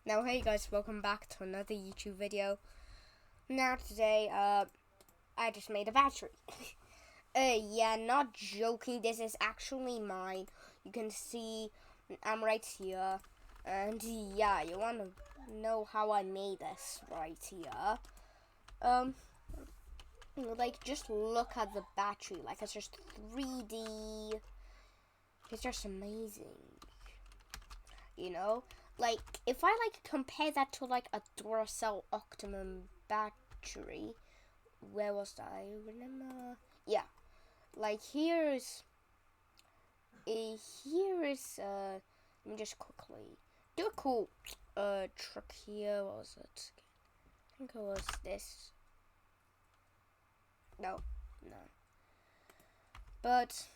Now, hey guys, welcome back to another YouTube video. Now today, I just made a battery. Yeah, not joking, this is actually mine. You can see I'm right here. And yeah, you wanna know how I made this right here. Like, just look at the battery, like it's just 3D. It's just amazing. You know? Like, if I compare that to like a Duracell Optimum battery, where was that? I remember. Yeah, like here's let me just quickly do a cool trick here. What was it? I think it was this. No, no. But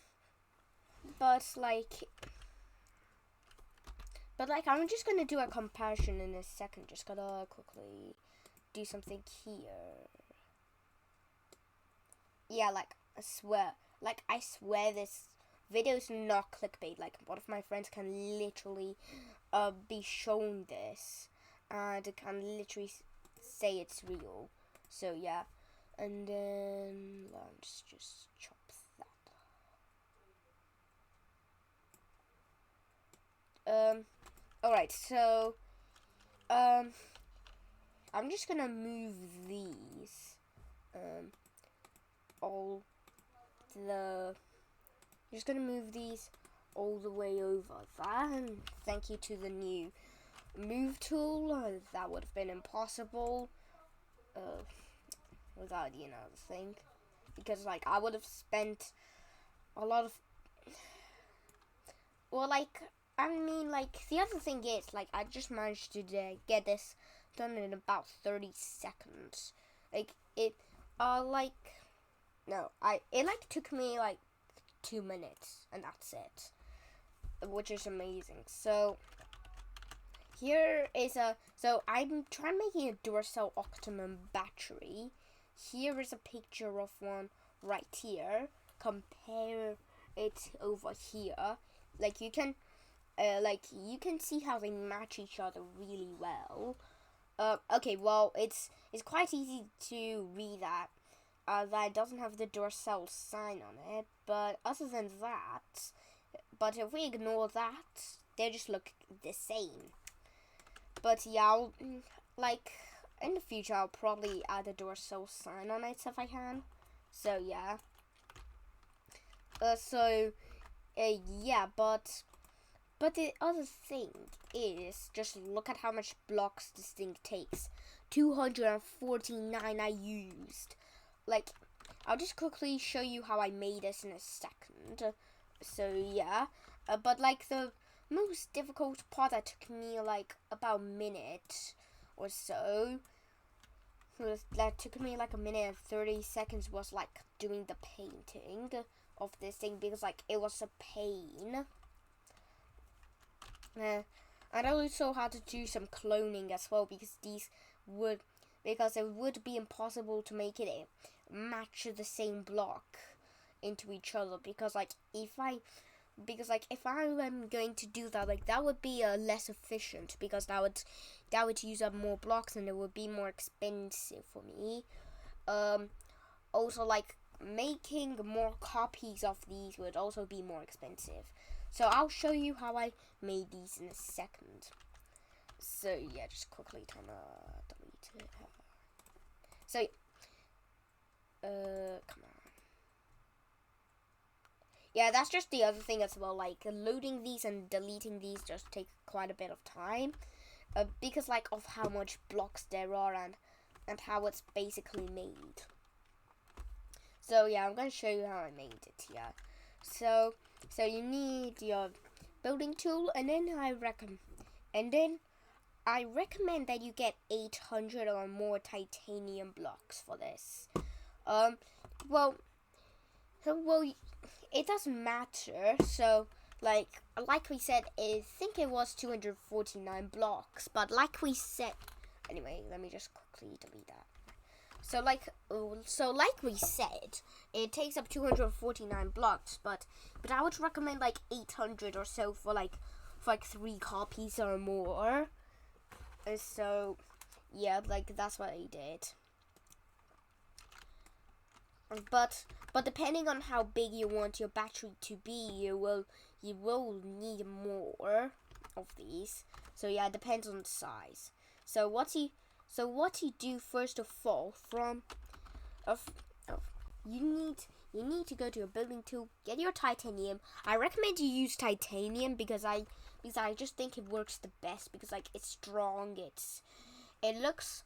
like. But like, I'm just gonna do a comparison in a second. Just gotta quickly do something here. Yeah, like, I swear this video is not clickbait. Like, one of my friends can literally be shown this and can literally say it's real. So yeah, and then let's just chop that. Alright, so I'm just gonna move these all the way over there, and thank you to the new move tool. That would have been impossible without the thing, because like I would have spent a lot of the other thing is, like, I just managed to get this done in about 30 seconds. Like, it took me like 2 minutes, and that's it, which is amazing. So I'm trying making a Duracell Optimum battery. Here is a picture of one right here. Compare it over here. Like, you can see how they match each other really well. Okay, well, it's quite easy to read that. That it doesn't have the Duracell sign on it, but other than that, but if we ignore that, they just look the same. But yeah, in the future, I'll probably add a Duracell sign on it if I can. So yeah. Yeah, but the other thing is, just look at how much blocks this thing takes. 249 I used. Like, I'll just quickly show you how I made this in a second. So yeah, but like the most difficult part that took me like about a minute or so, that took me like a minute and 30 seconds, was like doing the painting of this thing, because like it was a pain. And I also had to do some cloning as well, because it would be impossible to make it match the same block into each other, because if I am going to do that, like, that would be less efficient, because that would use up more blocks, and it would be more expensive for me. Also, like, making more copies of these would also be more expensive. So I'll show you how I made these in a second. So yeah, just quickly delete it. So come on. Yeah, that's just the other thing as well. Like, loading these and deleting these just take quite a bit of time, because like of how much blocks there are and how it's basically made. So yeah, I'm gonna show you how I made it here. So you need your building tool, and then I recommend that you get 800 or more titanium blocks for this. Well, it doesn't matter. So like we said, I think it was 249 blocks, but like we said, anyway, let me just quickly delete that. So like we said, it takes up 249 blocks, but I would recommend like 800 or so for like 3 copies or more. So yeah, like that's what I did. But depending on how big you want your battery to be, you will need more of these. So yeah, it depends on the size. So what you do first of all you need to go to your building tool, get your titanium. I recommend you use titanium because I just think it works the best because like it's strong. It looks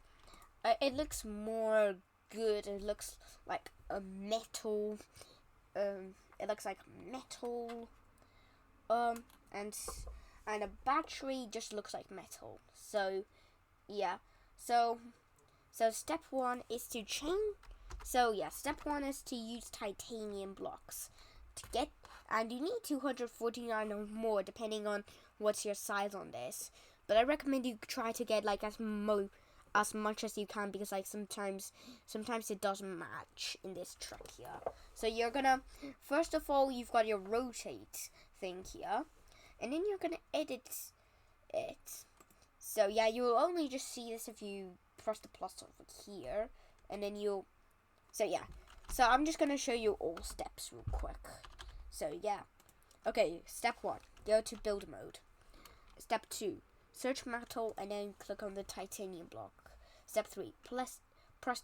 more good. It looks like a metal. It looks like metal. And a battery just looks like metal. So yeah. So step one is to change. So yeah, step one is to use titanium blocks to get, and you need 249 or more depending on what's your size on this. But I recommend you try to get like as much as you can because like sometimes it doesn't match in this trick here. So you're gonna, first of all, you've got your rotate thing here, and then you're gonna edit it. So yeah, you'll only just see this if you press the plus over here, and then so yeah. So I'm just gonna show you all steps real quick. So yeah. Okay, step 1, go to build mode. Step 2, search metal and then click on the titanium block. Step 3, press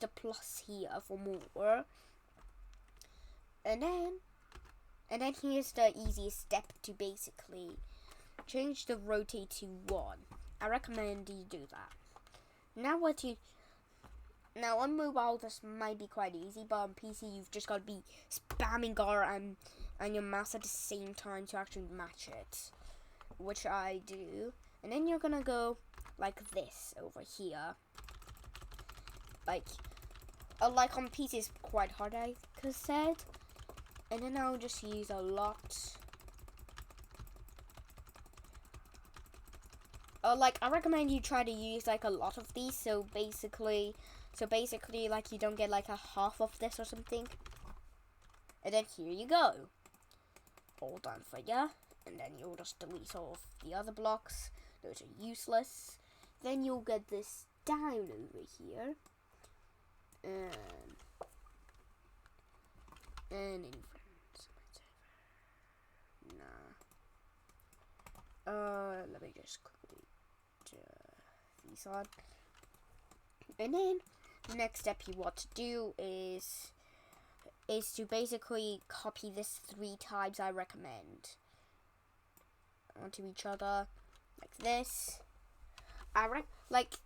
the plus here for more. And then here's the easiest step to basically change the rotate to 1. I recommend you do that. Now on mobile this might be quite easy, but on PC you've just got to be spamming R and your mouse at the same time to actually match it, which I do. And then you're gonna go like this over here. Like on PC it's quite hard, like I said. And then I'll just use a lot. Like I recommend you try to use like a lot of these, so basically like you don't get like a half of this or something. And then here you go, all done for ya. And then you'll just delete all of the other blocks, those are useless. Then you'll get this down over here, and in let me just quickly these on. And then the next step you want to do is to basically copy this 3 times. I recommend onto each other like this. Like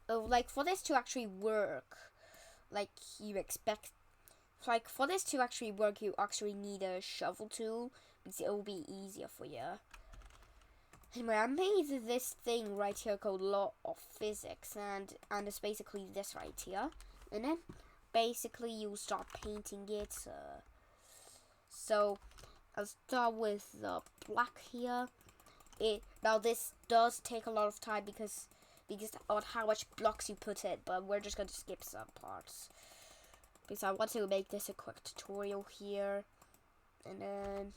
for this to actually work, like you expect, like for this to actually work, you actually need a shovel tool because it will be easier for you. Anyway, I made this thing right here called Law of Physics, and it's basically this right here. And then basically you start painting it. So I'll start with the black here. Now this does take a lot of time because of how much blocks you put in, but we're just going to skip some parts because I want to make this a quick tutorial here. And then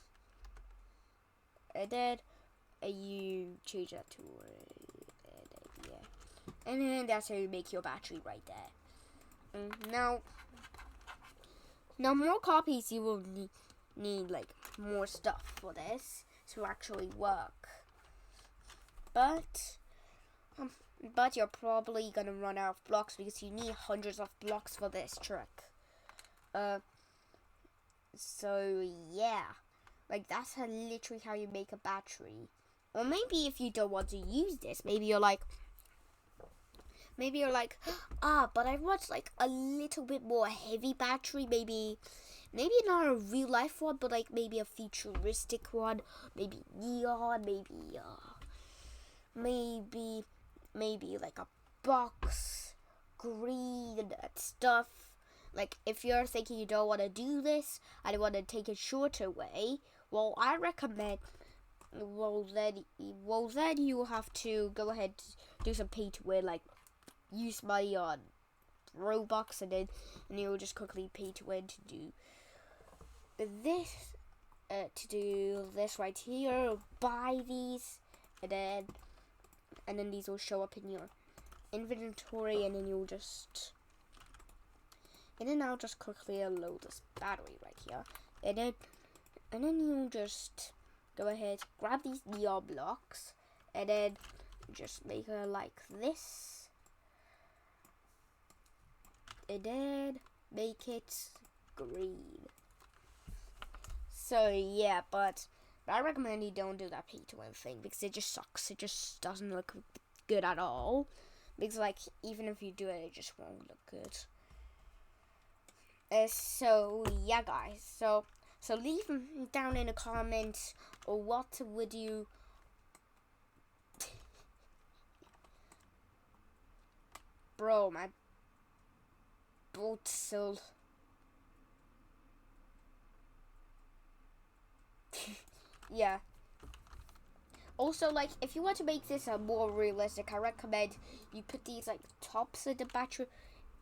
you change that to yeah, and then that's how you make your battery right there. Now more copies, you will need like more stuff for this to actually work, but you're probably gonna run out of blocks because you need hundreds of blocks for this trick. So yeah, like that's literally how you make a battery. Or maybe if you don't want to use this, maybe you're like, but I want like a little bit more heavy battery. Maybe not a real life one, but like maybe a futuristic one. Maybe neon. Maybe like a box green and stuff. Like if you're thinking you don't want to do this, I want to take a shorter way. Well, I recommend. Well then you have to go ahead and do some pay to win, like use money on Robux, and then you'll just quickly pay to win to do this right here. Buy these, and then these will show up in inventory, and then I'll just quickly load this battery right here, and then you just go ahead, grab these neon blocks, and then just make it like this, and then make it green. So yeah, but I recommend you don't do that pay to win thing, because it just sucks. It just doesn't look good at all, because like even if you do it, it just won't look good. So yeah, guys, so leave down in the comments, or what would you bro, my boat so yeah. Also, like, if you want to make this more realistic, I recommend you put these like tops of the battery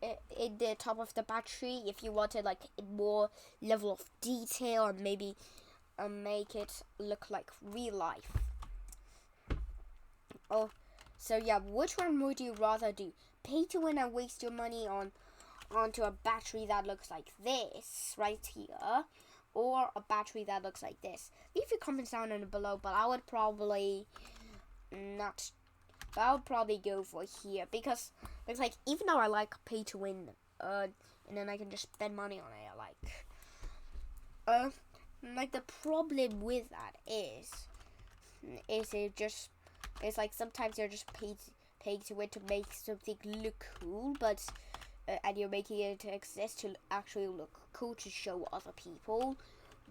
in the top of the battery if you wanted like more level of detail, and maybe make it look like real life. Oh, so yeah, which one would you rather do? Pay to win and waste your money onto a battery that looks like this right here, or a battery that looks like this? Leave your comments down in below, but I would probably not. But I would probably go for here, because it's like, even though I like pay to win, and then I can just spend money on it, like the problem with that is it's like sometimes you're just paying to win to make something look cool, but and you're making it exist to actually look cool to show other people,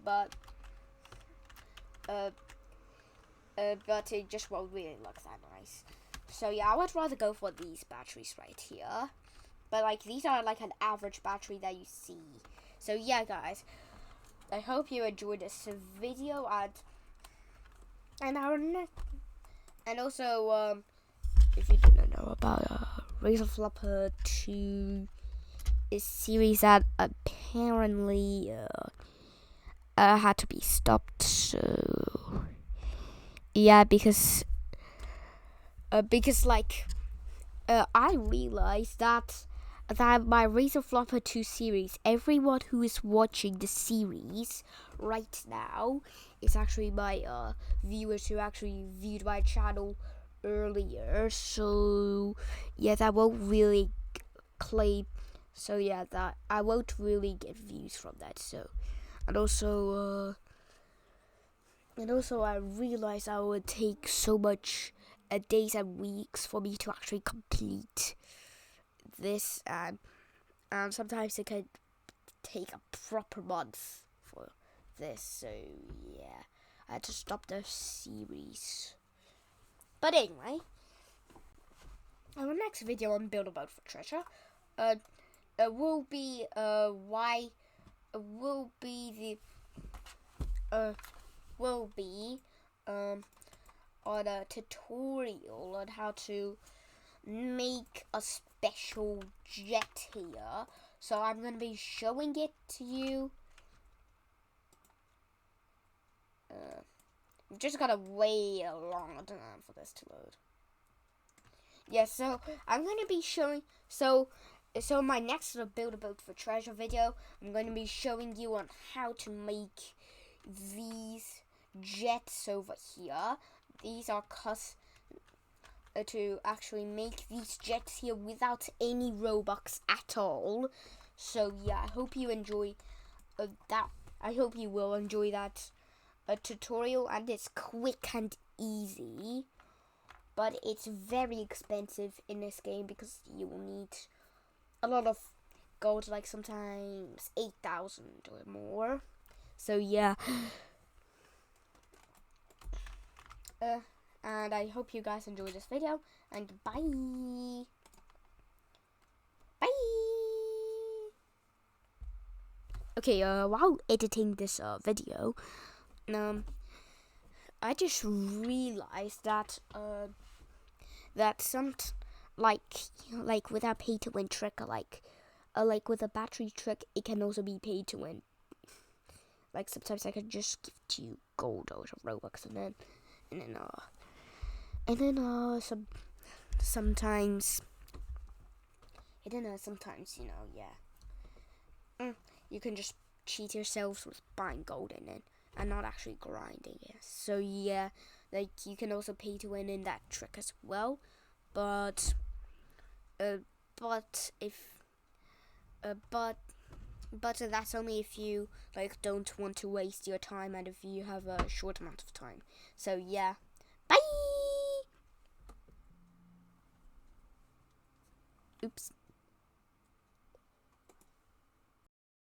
but it just won't really look that nice. So yeah, I would rather go for these batteries right here, but like these are like an average battery that you see. So yeah, guys, I hope you enjoyed this video, and also if you didn't know about Razor Flopper 2 is series that apparently had to be stopped. So yeah, because like I realized that my Razor Flopper 2 series, everyone who is watching the series right now is actually my viewers who actually viewed my channel earlier. So yeah, that won't really claim. So yeah, that I won't really get views from that. So and also I realized I would take so much days and weeks for me to actually complete this, and sometimes it could take a proper month for this. So yeah, I had to stop the series. But anyway, our next video on Build a Boat for Treasure will be on a tutorial on how to make a special jet here. So I'm going to be showing it to you. I'm just gotta wait a long time for this to load. Yeah, so I'm going to be showing, so my next Build a Boat for Treasure video, I'm going to be showing you on how to make these jets over here. These are to actually make these jets here without any Robux at all. So yeah, I hope you enjoy that. I hope you will enjoy that tutorial, and it's quick and easy, but it's very expensive in this game because you will need a lot of gold, like sometimes 8,000 or more. So yeah. And I hope you guys enjoyed this video, and bye. Bye. Okay, while editing this video, I just realized that like with a pay to win trick, like with a battery trick, it can also be paid to win. Like sometimes I can just give to you gold or Robux, and then sometimes I don't know, sometimes, yeah. You can just cheat yourselves with buying gold in it and not actually grinding it. So yeah, like you can also pay to win in that trick as well. But if but that's only if you like don't want to waste your time and if you have a short amount of time. So yeah, bye. Oops.